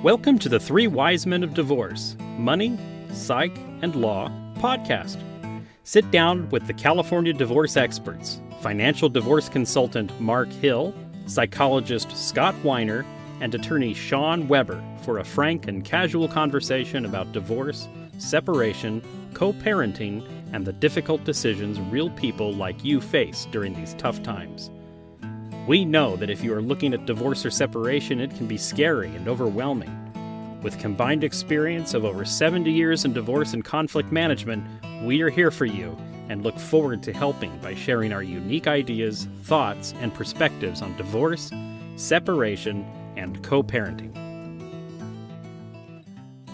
Welcome to the Three Wise Men of Divorce, Money, Psych, and Law podcast. Sit down with the California divorce experts, financial divorce consultant Mark Hill, psychologist Scott Weiner, and attorney Shawn Weber for a frank and casual conversation about divorce, separation, co-parenting, and the difficult decisions real people like you face during these tough times. We know that if you are looking at divorce or separation, it can be scary and overwhelming. With combined experience of over 70 years in divorce and conflict management, we are here for you and look forward to helping by sharing our unique ideas, thoughts, and perspectives on divorce, separation, and co-parenting.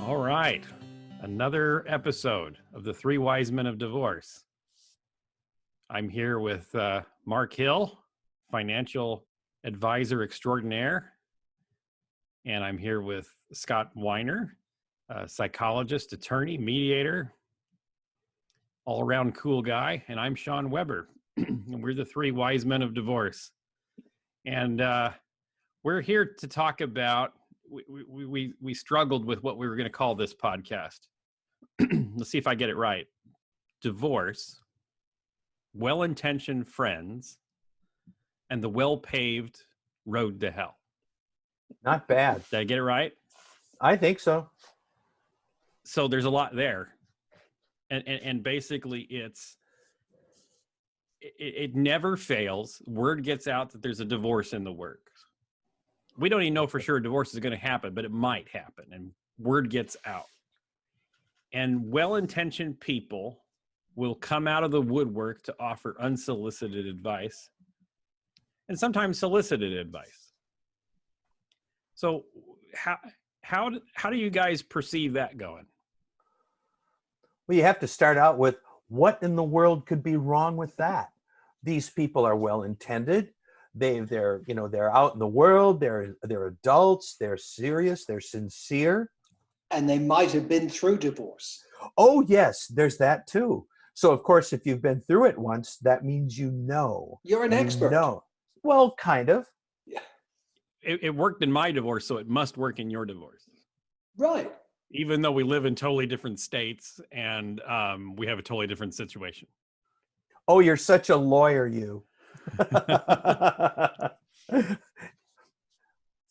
All right, another episode of the Three Wise Men of Divorce. I'm here with Mark Hill, financial advisor extraordinaire. And I'm here with Scott Weiner, psychologist, attorney, mediator, all-around cool guy. And I'm Shawn Weber, and we're the Three Wise Men of Divorce. And we're here to talk about, we struggled with what we were going to call this podcast. Let's see if I get it right. Divorce, well-intentioned friends, and the well-paved road to hell. Not bad. Did I get it right? I think so. So there's a lot there. And basically it never fails. Word gets out that there's a divorce in the works. We don't even know for sure a divorce is going to happen, but it might happen. And word gets out. And well-intentioned people will come out of the woodwork to offer unsolicited advice. And sometimes solicited advice. So how do you guys perceive that going? Well, you have to start out with what in the world could be wrong with that? These people are well intended. They're out in the world. They're adults. They're serious. They're sincere. And they might have been through divorce. Oh yes, there's that too. So of course, if you've been through it once, that means you know. You're an expert. No. Well, kind of. Yeah. It worked in my divorce, so it must work in your divorce. Right. Even though we live in totally different states and we have a totally different situation. Oh, you're such a lawyer, you.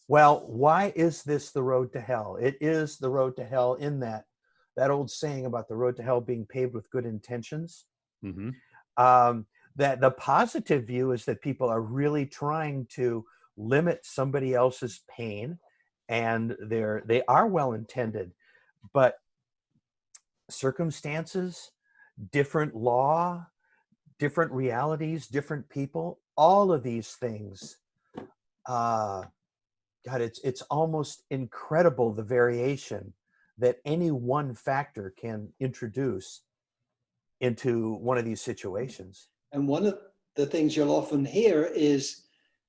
Well, why is this the road to hell? It is the road to hell in that old saying about the road to hell being paved with good intentions. Mm-hmm. That the positive view is that people are really trying to limit somebody else's pain, and they are well intended, but circumstances, different law, different realities, different people, all of these things, God, it's almost incredible the variation that any one factor can introduce into one of these situations. And one of the things you'll often hear is,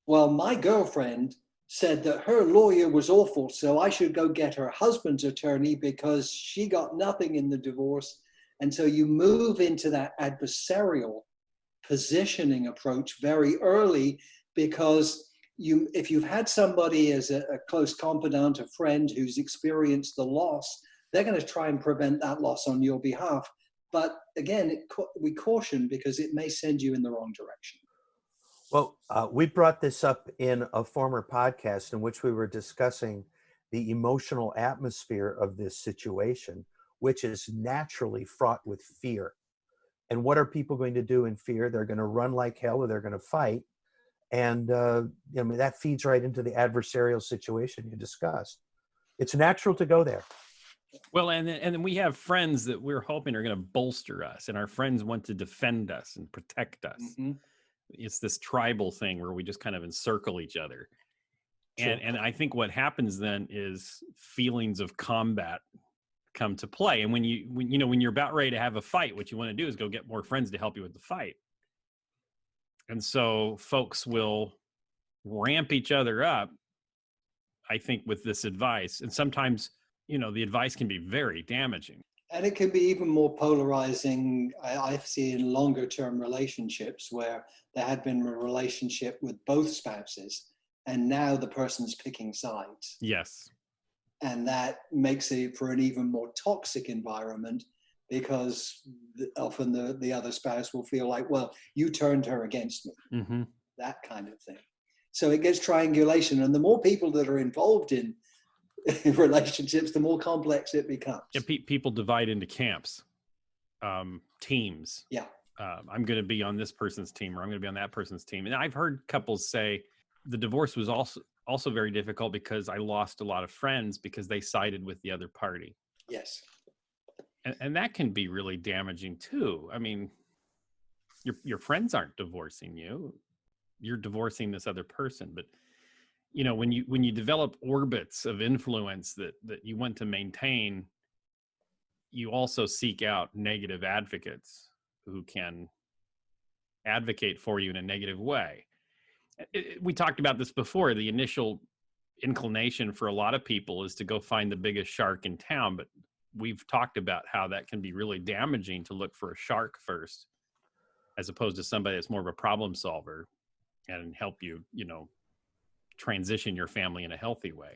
well, my girlfriend said that her lawyer was awful, so I should go get her husband's attorney because she got nothing in the divorce. And so you move into that adversarial positioning approach very early because if you've had somebody as a close confidant, a friend who's experienced the loss, they're going to try and prevent that loss on your behalf. But again, we caution because it may send you in the wrong direction. Well, we brought this up in a former podcast in which we were discussing the emotional atmosphere of this situation, which is naturally fraught with fear. And what are people going to do in fear? They're going to run like hell, or they're going to fight. And that feeds right into the adversarial situation you discussed. It's natural to go there. Well, and then we have friends that we're hoping are going to bolster us, and our friends want to defend us and protect us. Mm-hmm. It's this tribal thing where we just kind of encircle each other. And I think what happens then is feelings of combat come to play. And when you're about ready to have a fight, what you want to do is go get more friends to help you with the fight. And so folks will ramp each other up, I think, with this advice. And sometimes, the advice can be very damaging. And it can be even more polarizing. I've seen longer term relationships where there had been a relationship with both spouses, and now the person's picking sides. Yes. And that makes it for an even more toxic environment, because often the other spouse will feel like, well, you turned her against me, Mm-hmm. that kind of thing. So it gets triangulation. And the more people that are involved in relationships, the more complex it becomes. Yeah, people divide into camps, teams. Yeah. I'm going to be on this person's team, or I'm going to be on that person's team. And I've heard couples say the divorce was also very difficult because I lost a lot of friends because they sided with the other party. Yes. And that can be really damaging too. I mean, your friends aren't divorcing you. You're divorcing this other person. But you know, when you develop orbits of influence that you want to maintain, you also seek out negative advocates who can advocate for you in a negative way. We talked about this before. The initial inclination for a lot of people is to go find the biggest shark in town, but we've talked about how that can be really damaging to look for a shark first, as opposed to somebody that's more of a problem solver and help you, transition your family in a healthy way.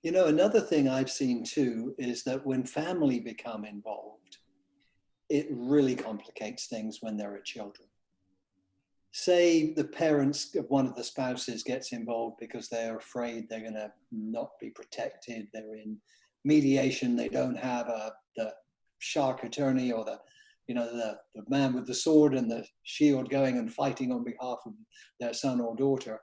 You know, another thing I've seen too is that when family become involved, it really complicates things when there are children. Say the parents of one of the spouses gets involved because they're afraid they're going to not be protected. They're in mediation. They don't have the shark attorney or the man with the sword and the shield going and fighting on behalf of their son or daughter.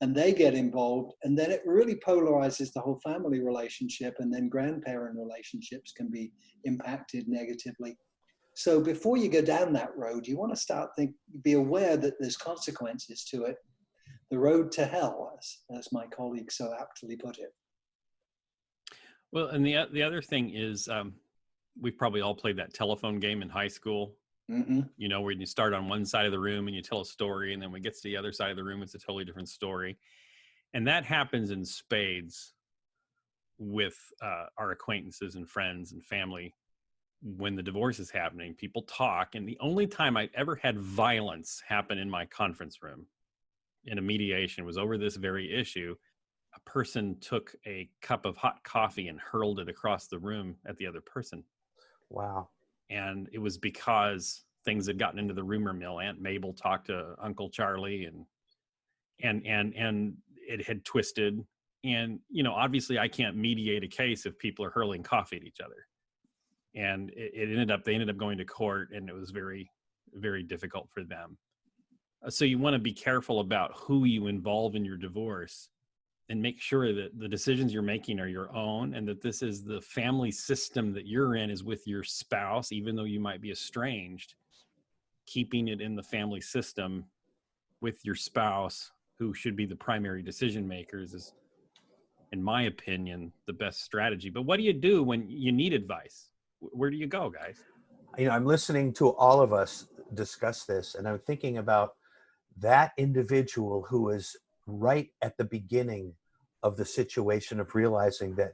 And they get involved, and then it really polarizes the whole family relationship, and then grandparent relationships can be impacted negatively. So before you go down that road, you want to be aware that there's consequences to it. The road to hell, as my colleague so aptly put it. Well, and the other thing is, we've probably all played that telephone game in high school. Mm-hmm. You know, where you start on one side of the room and you tell a story, and then when it gets to the other side of the room, it's a totally different story. And that happens in spades with our acquaintances and friends and family. When the divorce is happening, people talk. And the only time I've ever had violence happen in my conference room in a mediation was over this very issue. A person took a cup of hot coffee and hurled it across the room at the other person. Wow. And it was because things had gotten into the rumor mill. Aunt Mabel talked to Uncle Charlie, and it had twisted. And, obviously I can't mediate a case if people are hurling coffee at each other. And they ended up going to court, and it was very, very difficult for them. So you want to be careful about who you involve in your divorce, and make sure that the decisions you're making are your own, and that this is the family system that you're in is with your spouse, even though you might be estranged. Keeping it in the family system with your spouse, who should be the primary decision makers, is, in my opinion, the best strategy. But what do you do when you need advice? Where do you go, guys? I'm listening to all of us discuss this, and I'm thinking about that individual who is right at the beginning of the situation of realizing that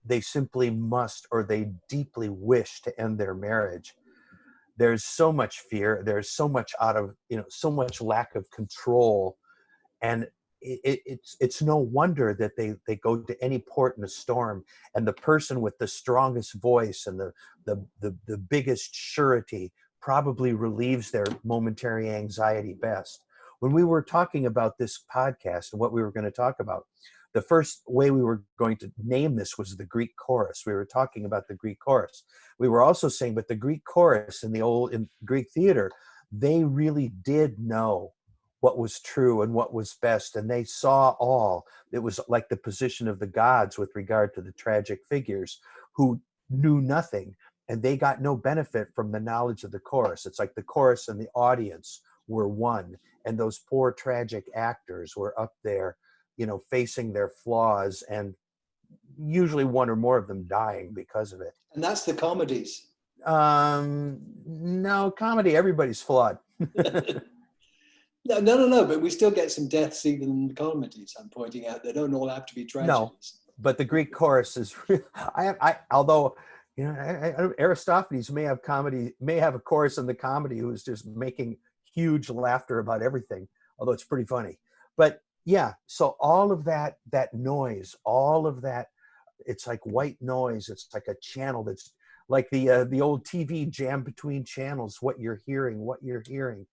they simply must, or they deeply wish to end their marriage. There's so much fear. There's so much so much lack of control. And it's no wonder that they go to any port in a storm, and the person with the strongest voice and the biggest surety probably relieves their momentary anxiety best. When we were talking about this podcast and what we were going to talk about, the first way we were going to name this was the Greek chorus. We were talking about the Greek chorus. We were also saying, but the Greek chorus in Greek theater, they really did know what was true and what was best, and they saw all. It was like the position of the gods with regard to the tragic figures who knew nothing, and they got no benefit from the knowledge of the chorus. It's like the chorus and the audience were one, and those poor tragic actors were up there, facing their flaws, and usually one or more of them dying because of it. And that's the comedies. No, comedy, everybody's flawed. No, but we still get some deaths even in the comedies. I'm pointing out they don't all have to be tragedies. No, but the Greek chorus is although Aristophanes may have a chorus in the comedy who's just making huge laughter about everything, although it's pretty funny. But yeah, so all of that noise, all of that it's like white noise. It's like a channel that's like the old TV jam between channels. What you're hearing.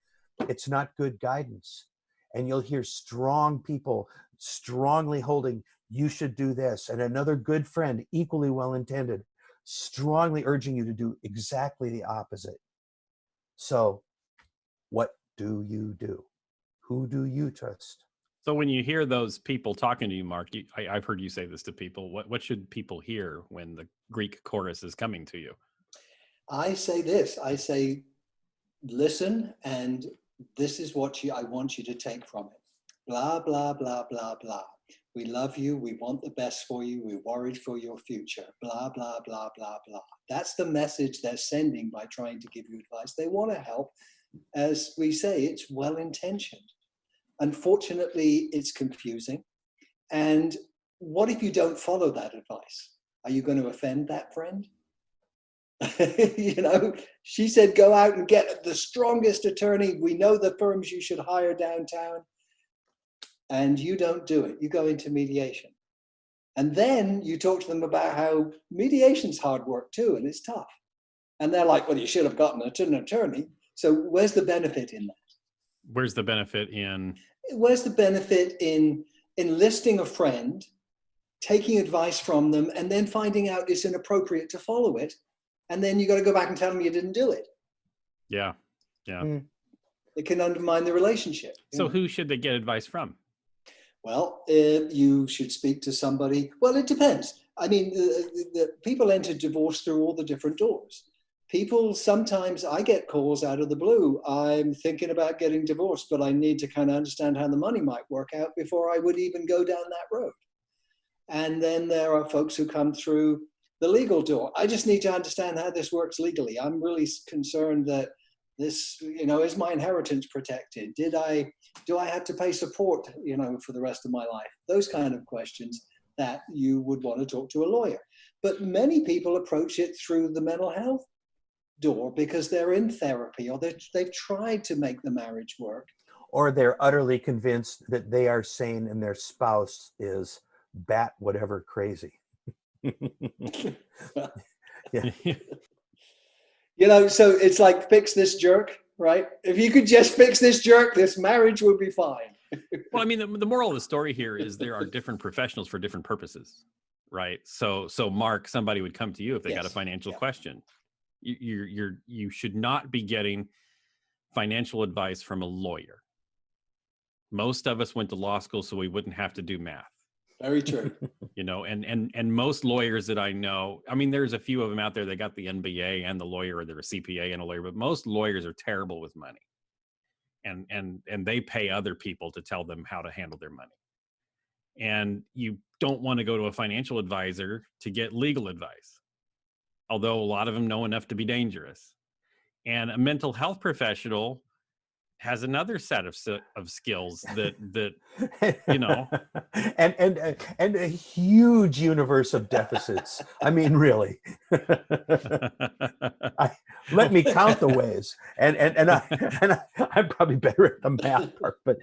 It's not good guidance. And you'll hear strong people strongly holding, you should do this. And another good friend, equally well-intended, strongly urging you to do exactly the opposite. So what do you do? Who do you trust? So when you hear those people talking to you, Mark, I've heard you say this to people. What should people hear when the Greek chorus is coming to you? I say this. I say, listen, and this is what I want you to take from it. Blah, blah, blah, blah, blah. We love you. We want the best for you. We're worried for your future. Blah, blah, blah, blah, blah. That's the message they're sending by trying to give you advice. They want to help. As we say, it's well-intentioned. Unfortunately, it's confusing. And what if you don't follow that advice? Are you going to offend that friend? She said, go out and get the strongest attorney. We know the firms you should hire downtown. And you don't do it. You go into mediation. And then you talk to them about how mediation's hard work too, and it's tough. And they're like, well, you should have gotten an attorney. So where's the benefit in that? Where's the benefit in? Where's the benefit in enlisting a friend, taking advice from them, and then finding out it's inappropriate to follow it? And then you got to go back and tell them you didn't do it. Yeah. It can undermine the relationship. So who should they get advice from? Well, you should speak to somebody. Well, it depends. I mean, the people enter divorce through all the different doors. People, sometimes I get calls out of the blue. I'm thinking about getting divorced, but I need to kind of understand how the money might work out before I would even go down that road. And then there are folks who come through the legal door. I just need to understand how this works legally. I'm really concerned that this, is my inheritance protected? Do I have to pay support, for the rest of my life? Those kind of questions that you would want to talk to a lawyer. But many people approach it through the mental health door because they're in therapy or they've tried to make the marriage work. Or they're utterly convinced that they are sane and their spouse is bat whatever crazy. Yeah. So it's like, fix this jerk, right? If you could just fix this jerk, this marriage would be fine. Well, I mean, the moral of the story here is there are different professionals for different purposes, right? So Mark, somebody would come to you if they got a financial question. You should not be getting financial advice from a lawyer. Most of us went to law school so we wouldn't have to do math. Very true. And most lawyers that I know, I mean, there's a few of them out there that got the MBA and the lawyer, or they're a CPA and a lawyer, but most lawyers are terrible with money. And they pay other people to tell them how to handle their money. And you don't want to go to a financial advisor to get legal advice, although a lot of them know enough to be dangerous. And a mental health professional has another set of skills that and a huge universe of deficits. I mean, really. Let me count the ways, and I'm probably better at the math part, but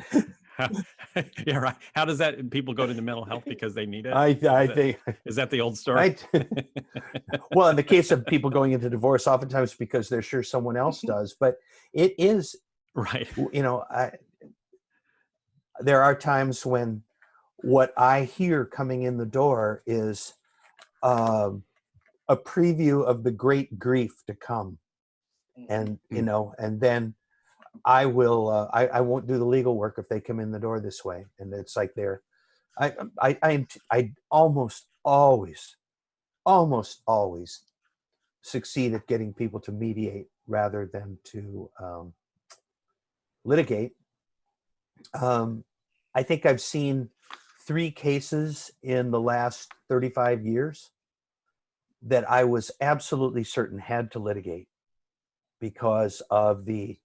yeah, right. How does that people go to the mental health because they need it? I think is that the old story? Well, in the case of people going into divorce, oftentimes because they're sure someone else does, but it is. Right. There are times when what I hear coming in the door is a preview of the great grief to come. And, and then I will, I won't do the legal work if they come in the door this way. And it's like I almost always succeed at getting people to mediate rather than to, litigate. I think I've seen 3 cases in the last 35 years that I was absolutely certain had to litigate because of the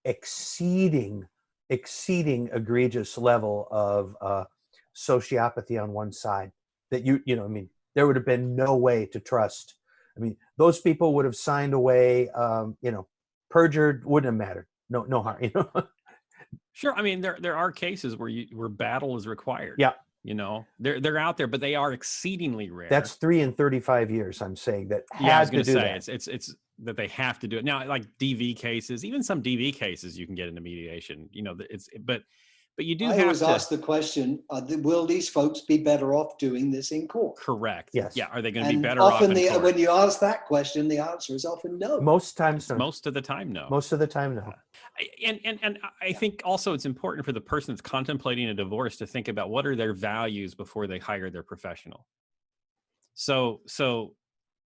exceeding egregious level of sociopathy on one side that there would have been no way to trust. I mean, those people would have signed away, perjured, wouldn't have mattered. No harm, Sure. I mean, there are cases where battle is required. Yeah. You know, they're out there, but they are exceedingly rare. That's 3 in 35 years. I'm saying that Yeah, I was had going to to do say that. it's that they have to do it now. Like DV cases, even some DV cases, you can get into mediation. You know, but you do I have always to. ask the question, will these folks be better off doing this in court? Correct. Yes. Yeah. Are they going to be And better off often in court? when you ask that question, the answer is often no. Most times, no. Most of the time, no. Most of the time, no. And I think also it's important for the person that's contemplating a divorce to think about what are their values before they hire their professional. So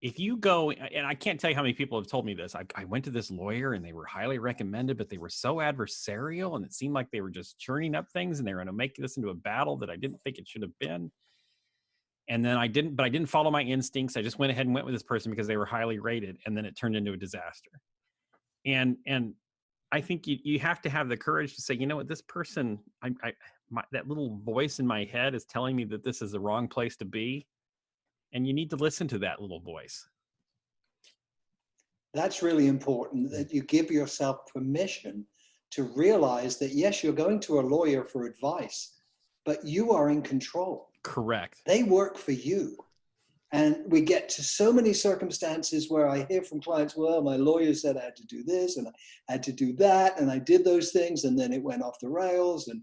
if you go, and I can't tell you how many people have told me this, I went to this lawyer and they were highly recommended, but they were so adversarial and it seemed like they were just churning up things and they were going to make this into a battle that I didn't think it should have been. And then I didn't follow my instincts. I just went ahead and went with this person because they were highly rated, and then it turned into a disaster. And I think you have to have the courage to say, you know what, this person, that little voice in my head is telling me that this is the wrong place to be. And you need to listen to that little voice. That's really important, that you give yourself permission to realize that, yes, you're going to a lawyer for advice, but you are in control. Correct. They work for you. And we get to so many circumstances where I hear from clients, well, my lawyer said I had to do this and I had to do that. And I did those things. And then it went off the rails. And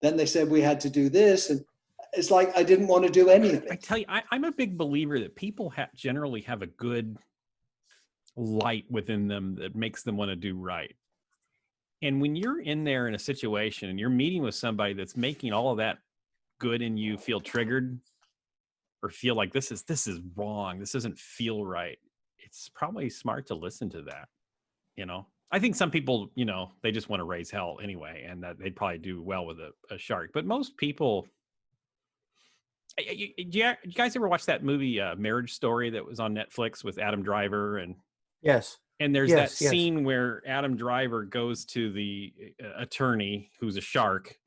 then they said we had to do this. And it's like I didn't want to do anything. I tell you, I'm a big believer that people generally have a good light within them that makes them want to do right. And when you're in there in a situation and you're meeting with somebody that's making all of that good in you feel triggered or feel like this is wrong, this doesn't feel right, it's probably smart to listen to that. You know, I think some people, you know, they just want to raise hell anyway, and that they'd probably do well with a shark. But most people, you guys ever watch that movie Marriage Story that was on Netflix with Adam Driver? And Yes. and there's that scene where Adam Driver goes to the attorney who's a shark,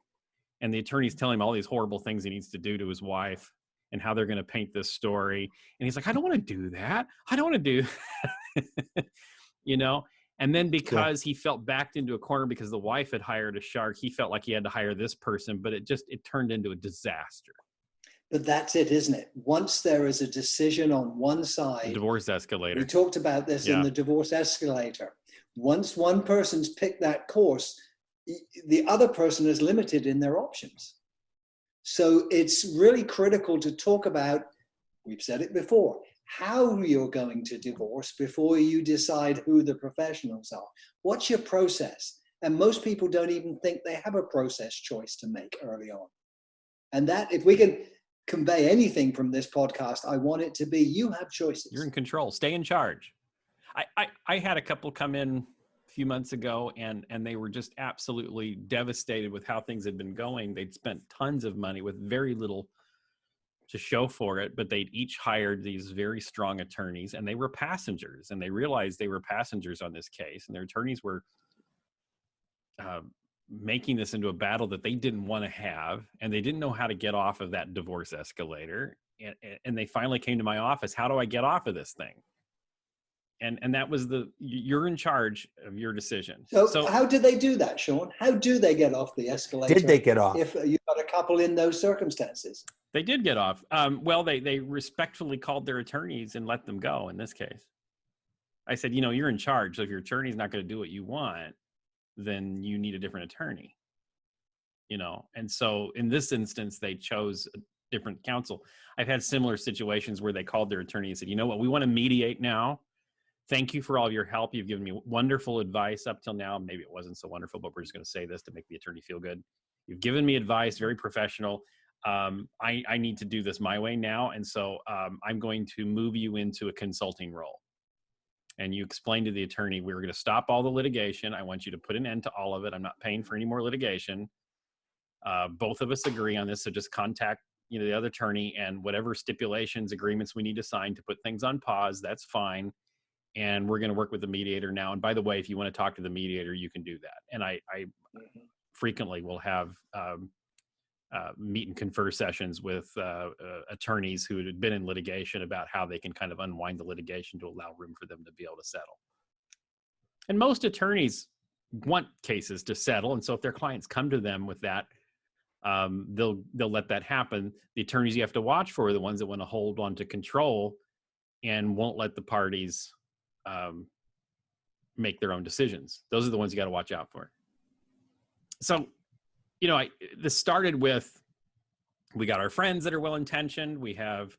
and the attorney's telling him all these horrible things he needs to do to his wife and how they're going to paint this story. And he's like, I don't want to do that. I don't want to do that. You know? And then because he felt backed into a corner because the wife had hired a shark, he felt like he had to hire this person, but it turned into a disaster. But that's it, isn't it? Once there is a decision on one side, the divorce escalator. We talked about this in the divorce escalator. Once one person's picked that course, the other person is limited in their options. So it's really critical to talk about, we've said it before, how you're going to divorce before you decide who the professionals are. What's your process? And most people don't even think they have a process choice to make early on. And that, if we can convey anything from this podcast, I want it to be, you have choices. You're in control. Stay in charge. I had a couple come in a few months ago and they were just absolutely devastated with how things had been going. They'd spent tons of money with very little to show for it, but they'd each hired these very strong attorneys, and they were passengers, and they realized they were passengers on this case, and their attorneys were making this into a battle that they didn't want to have, and they didn't know how to get off of that divorce escalator. And they finally came to my office. How do I get off of this thing? And that was you're in charge of your decision. So how did they do that, Shawn? How do they get off the escalator? Did they get off? If you've got a couple in those circumstances. They did get off. Well, they respectfully called their attorneys and let them go in this case. I said, you know, you're in charge. So if your attorney's not going to do what you want, then you need a different attorney. You know, and so in this instance, they chose a different counsel. I've had similar situations where they called their attorney and said, you know what, we want to mediate now. Thank you for all of your help. You've given me wonderful advice up till now. Maybe it wasn't so wonderful, but we're just going to say this to make the attorney feel good. You've given me advice, very professional. I need to do this my way now. And so I'm going to move you into a consulting role. And you explain to the attorney, we're going to stop all the litigation. I want you to put an end to all of it. I'm not paying for any more litigation. Both of us agree on this. So just contact, you know, the other attorney, and whatever stipulations, agreements we need to sign to put things on pause, that's fine. And we're going to work with the mediator now. And by the way, if you want to talk to the mediator, you can do that. And I frequently will have meet and confer sessions with attorneys who had been in litigation about how they can kind of unwind the litigation to allow room for them to be able to settle. And most attorneys want cases to settle. And so if their clients come to them with that, they'll let that happen. The attorneys you have to watch for are the ones that want to hold on to control and won't let the parties make their own decisions. Those are the ones you got to watch out for. So, this started with, we got our friends that are well-intentioned. We have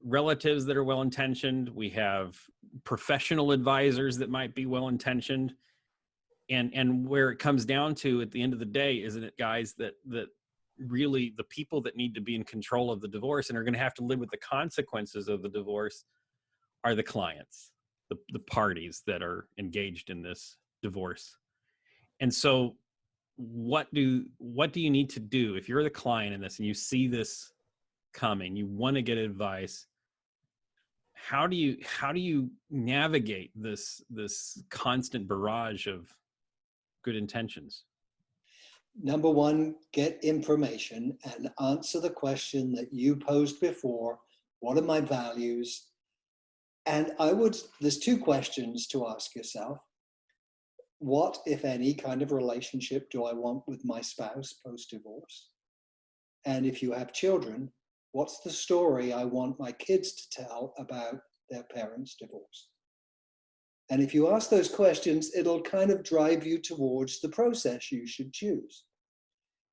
relatives that are well-intentioned. We have professional advisors that might be well-intentioned. And where it comes down to at the end of the day, isn't it, guys, that really the people that need to be in control of the divorce and are going to have to live with the consequences of the divorce are the clients, the parties that are engaged in this divorce. And so what do you need to do if you're the client in this and you see this coming, you want to get advice? How do you navigate this constant barrage of good intentions? Number one, get information and answer the question that you posed before. What are my values? And there's two questions to ask yourself. What, if any, kind of relationship do I want with my spouse post-divorce? And if you have children, what's the story I want my kids to tell about their parents' divorce? And if you ask those questions, it'll kind of drive you towards the process you should choose.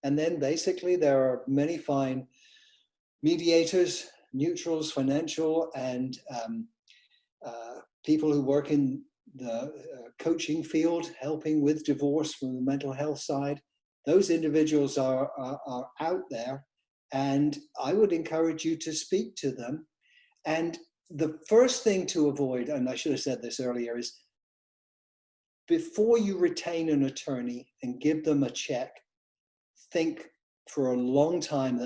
And then basically there are many fine mediators, neutrals, financial, and people who work in the coaching field, helping with divorce from the mental health side. Those individuals are out there, and I would encourage you to speak to them. And the first thing to avoid, and I should have said this earlier, is before you retain an attorney and give them a check, think for a long time,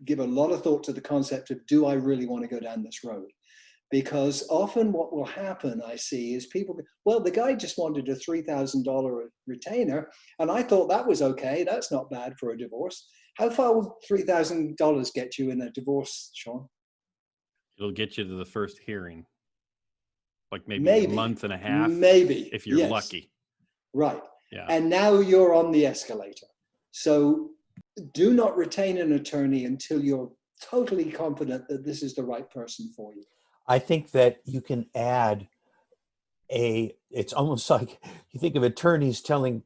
give a lot of thought to the concept of, do I really want to go down this road? Because often what will happen, I see, is people go, well, the guy just wanted a $3,000 retainer, and I thought that was okay. That's not bad for a divorce. How far will $3,000 get you in a divorce, Shawn? It'll get you to the first hearing, like maybe a month and a half, maybe, if you're lucky. Right. Yeah. And now you're on the escalator. So do not retain an attorney until you're totally confident that this is the right person for you. I think that you can add it's almost like you think of attorneys telling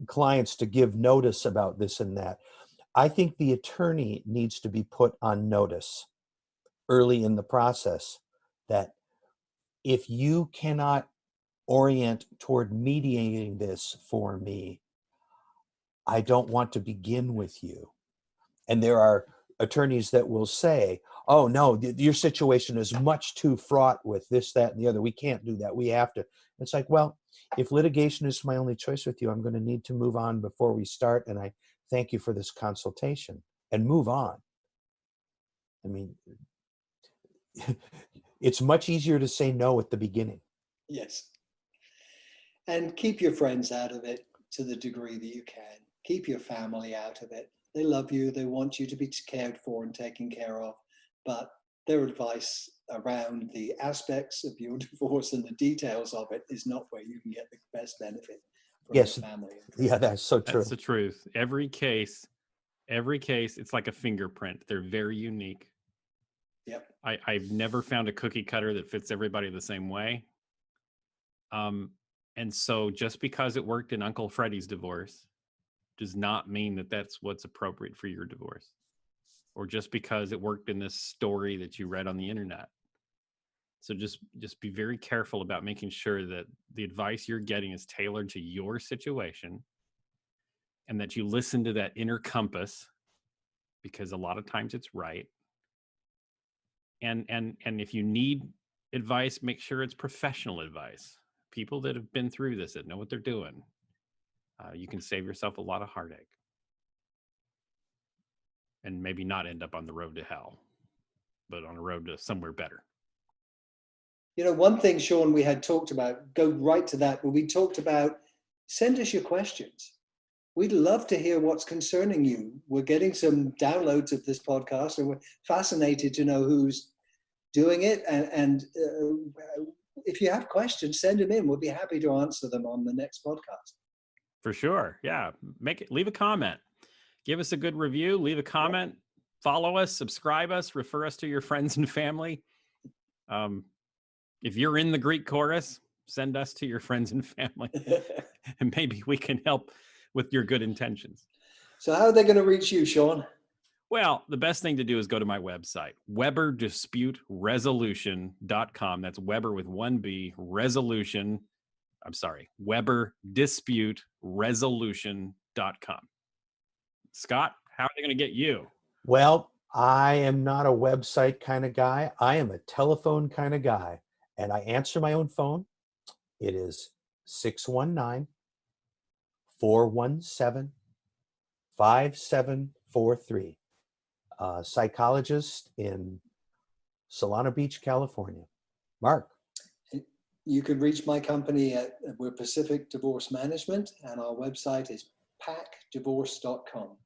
clients to give notice about this and that. I think the attorney needs to be put on notice early in the process that if you cannot orient toward mediating this for me, I don't want to begin with you. And there are attorneys that will say, oh no, your situation is much too fraught with this, that, and the other. We can't do that. We have to. It's like, well, if litigation is my only choice with you, I'm going to need to move on before we start. And I thank you for this consultation, and move on. I mean, it's much easier to say no at the beginning. Yes. And keep your friends out of it to the degree that you can. Keep your family out of it. They love you. They want you to be cared for and taken care of. But their advice around the aspects of your divorce and the details of it is not where you can get the best benefit from your family. Yeah, that's so true. That's the truth. Every case, it's like a fingerprint. They're very unique. Yep. I've never found a cookie cutter that fits everybody the same way. And so just because it worked in Uncle Freddie's divorce does not mean that that's what's appropriate for your divorce. Or just because it worked in this story that you read on the internet. So just be very careful about making sure that the advice you're getting is tailored to your situation, and that you listen to that inner compass, because a lot of times it's right. And if you need advice, make sure it's professional advice. People that have been through this, that know what they're doing. You can save yourself a lot of heartache. And maybe not end up on the road to hell, but on a road to somewhere better. You know, one thing, Shawn, we had talked about, go right to that, but we talked about, send us your questions. We'd love to hear what's concerning you. We're getting some downloads of this podcast, and we're fascinated to know who's doing it. And if you have questions, send them in. We'll be happy to answer them on the next podcast. For sure. Yeah. Leave a comment. Give us a good review, leave a comment, follow us, subscribe us, refer us to your friends and family. If you're in the Greek chorus, send us to your friends and family, and maybe we can help with your good intentions. So how are they going to reach you, Shawn? Well, the best thing to do is go to my website, WeberDisputeResolution.com. That's Weber with one B, WeberDisputeResolution.com. Scott, how are they going to get you? Well, I am not a website kind of guy. I am a telephone kind of guy, and I answer my own phone. It is 619-417-5743. Psychologist in Solana Beach, California. Mark. You can reach my company we're Pacific Divorce Management, and our website is pacdivorce.com.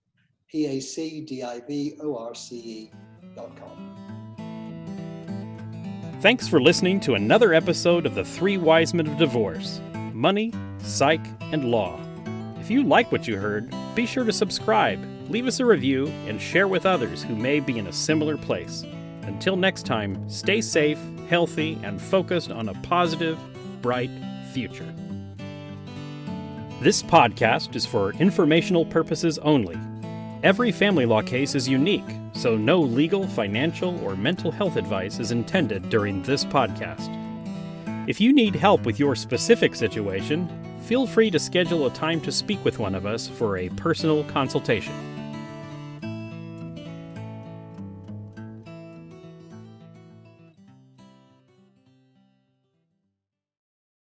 PACDIVORCE.com. Thanks for listening to another episode of the Three Wise Men of Divorce: Money, Psych, and Law. If you like what you heard, be sure to subscribe, leave us a review, and share with others who may be in a similar place. Until next time, stay safe, healthy, and focused on a positive, bright future. This podcast is for informational purposes only. Every family law case is unique, so no legal, financial, or mental health advice is intended during this podcast. If you need help with your specific situation, feel free to schedule a time to speak with one of us for a personal consultation.